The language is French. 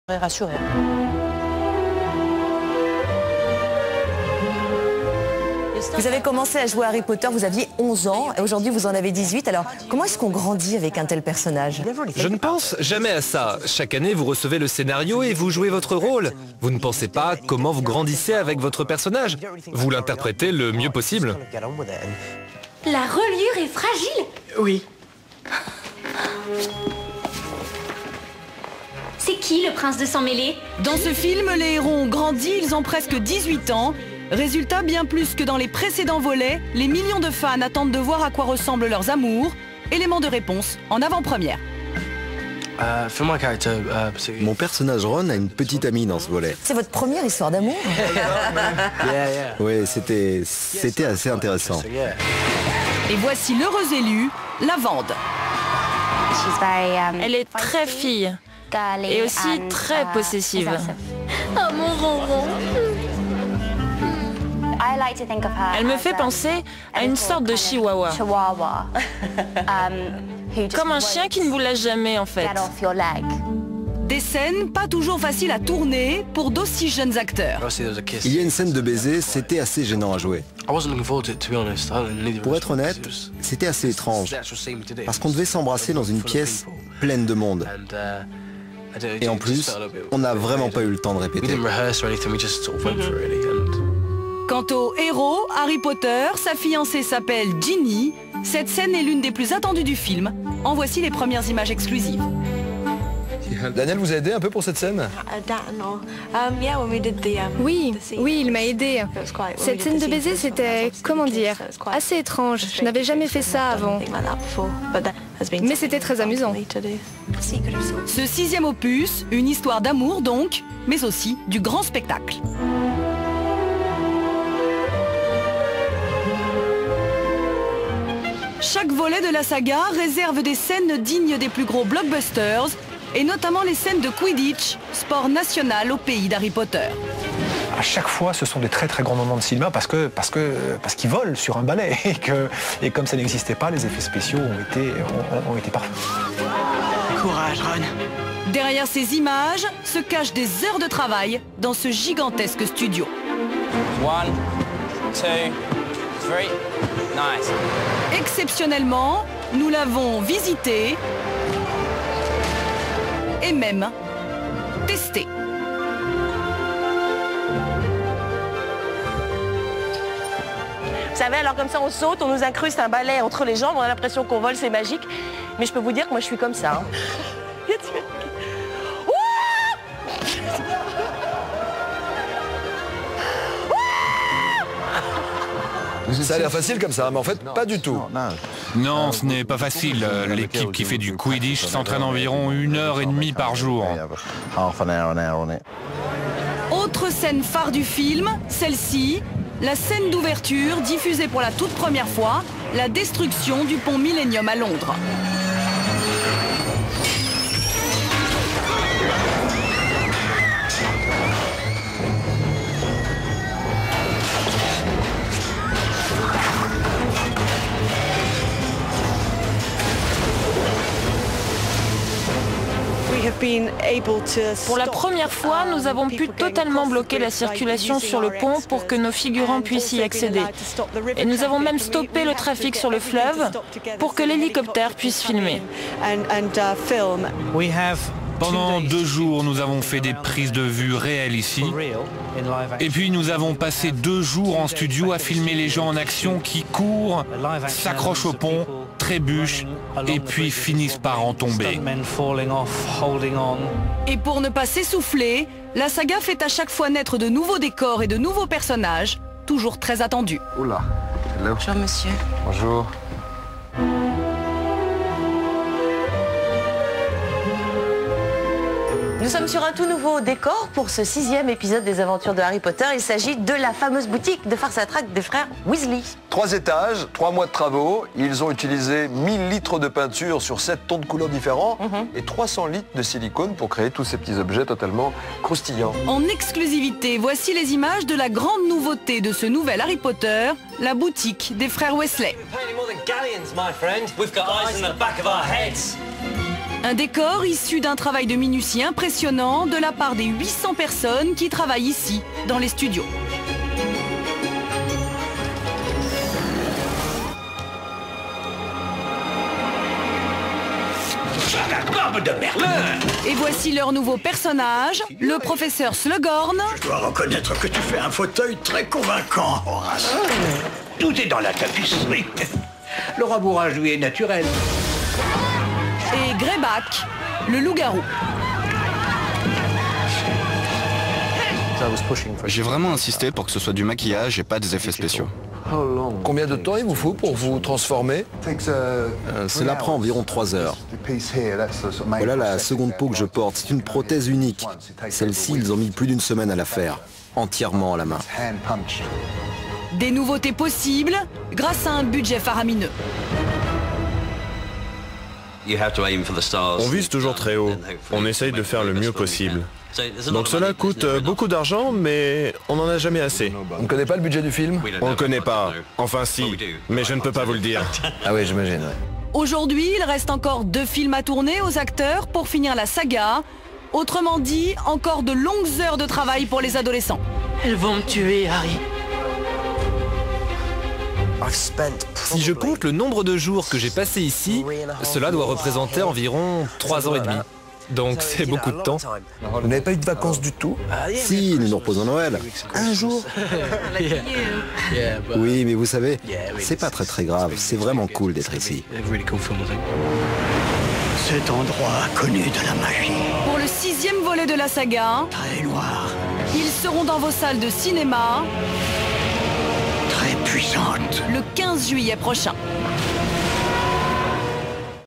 Rassuré. Vous avez commencé à jouer à Harry Potter, vous aviez 11 ans, et aujourd'hui vous en avez 18. Alors, comment est-ce qu'on grandit avec un tel personnage? Je ne pense jamais à ça. Chaque année, vous recevez le scénario et vous jouez votre rôle. Vous ne pensez pas comment vous grandissez avec votre personnage. Vous l'interprétez le mieux possible. La reliure est fragile. Oui. C'est qui le prince de sang mêlé? Dans ce film, les héros ont grandi, ils ont presque 18 ans. Résultat, bien plus que dans les précédents volets, les millions de fans attendent de voir à quoi ressemblent leurs amours. Élément de réponse en avant-première. Mon personnage Ron a une petite amie dans ce volet. C'est votre première histoire d'amour? Oui, c'était assez intéressant. Et voici l'heureuse élue, Lavande. Elle est très fille et aussi très possessive. Oh mon ronron. Elle me fait penser à une sorte de chihuahua. Comme un chien qui ne vous lâche jamais en fait. Des scènes pas toujours faciles à tourner pour d'aussi jeunes acteurs. Il y a une scène de baiser, c'était assez gênant à jouer. Pour être honnête, c'était assez étrange, parce qu'on devait s'embrasser dans une pièce pleine de monde. Et en plus, on n'a vraiment pas eu le temps de répéter. Quant au héros, Harry Potter, sa fiancée s'appelle Ginny. Cette scène est l'une des plus attendues du film. En voici les premières images exclusives. Daniel vous a aidé un peu pour cette scène? Oui, il m'a aidé. Cette scène de baiser, c'était, comment dire, assez étrange. Je n'avais jamais fait ça avant. Mais c'était très amusant. Ce 6e opus, une histoire d'amour donc, mais aussi du grand spectacle. Chaque volet de la saga réserve des scènes dignes des plus gros blockbusters, et notamment les scènes de Quidditch, sport national au pays d'Harry Potter. À chaque fois, ce sont des très très grands moments de cinéma parce qu'ils volent sur un balai et comme ça n'existait pas, les effets spéciaux ont été parfaits. Courage, Ron. Derrière ces images se cachent des heures de travail dans ce gigantesque studio. 1, 2, 3, nice. Exceptionnellement, nous l'avons visité et même testé. Vous savez, alors comme ça on saute, on nous incruste un balai entre les jambes, on a l'impression qu'on vole, c'est magique. Mais je peux vous dire que moi je suis comme ça. Hein. Ça a l'air facile comme ça, mais en fait, pas du tout. Non, ce n'est pas facile. L'équipe qui fait du Quidditch s'entraîne environ 1h30 par jour. Autre scène phare du film, celle-ci, la scène d'ouverture diffusée pour la toute première fois, la destruction du pont Millennium à Londres. Pour la première fois, nous avons pu totalement bloquer la circulation sur le pont pour que nos figurants puissent y accéder. Et nous avons même stoppé le trafic sur le fleuve pour que l'hélicoptère puisse filmer. Pendant 2 jours, nous avons fait des prises de vue réelles ici. Et puis nous avons passé 2 jours en studio à filmer les gens en action qui courent, s'accrochent au pont, trébuchent et puis finissent par en tomber. Et pour ne pas s'essouffler, la saga fait à chaque fois naître de nouveaux décors et de nouveaux personnages, toujours très attendus. Oula. Bonjour monsieur. Bonjour. Nous sommes sur un tout nouveau décor pour ce 6e épisode des aventures de Harry Potter. Il s'agit de la fameuse boutique de farce à traque des frères Weasley. 3 étages, 3 mois de travaux. Ils ont utilisé 1000 litres de peinture sur 7 tons de couleurs différents et 300 litres de silicone pour créer tous ces petits objets totalement croustillants. En exclusivité, voici les images de la grande nouveauté de ce nouvel Harry Potter, la boutique des frères Weasley. Un décor issu d'un travail de minutie impressionnant de la part des 800 personnes qui travaillent ici, dans les studios. De Merlin. Et voici leur nouveau personnage, le professeur Slughorn. Je dois reconnaître que tu fais un fauteuil très convaincant, Horace. Tout est dans la tapisserie. Le rembourrage, lui, est naturel. Et Greyback, le loup-garou. J'ai vraiment insisté pour que ce soit du maquillage et pas des effets spéciaux. Combien de temps il vous faut pour vous transformer? Cela prend environ 3 heures. Voilà la seconde peau que je porte. C'est une prothèse unique. Celle-ci, ils ont mis plus d'1 semaine à la faire, entièrement à la main. Des nouveautés possibles grâce à un budget faramineux. On vise toujours très haut. On essaye de faire le mieux possible. Donc cela coûte beaucoup d'argent, mais on n'en a jamais assez. On ne connaît pas le budget du film? On ne le connaît pas. Enfin si, mais je ne peux pas vous le dire. Ah oui, j'imagine. Ouais. Aujourd'hui, il reste encore 2 films à tourner aux acteurs pour finir la saga. Autrement dit, encore de longues heures de travail pour les adolescents. Elles vont me tuer, Harry. Si je compte le nombre de jours que j'ai passé ici, cela doit représenter environ 3 ans et demi. Donc c'est beaucoup de temps. Vous n'avez pas eu de vacances du tout? Si, nous nous reposons Noël. Un jour. Oui, mais vous savez, c'est pas très grave. C'est vraiment cool d'être ici. Cet endroit connu de la magie. Pour le 6e volet de la saga, Très noir. ils seront dans vos salles de cinéma Très puissante. le 15 juillet prochain.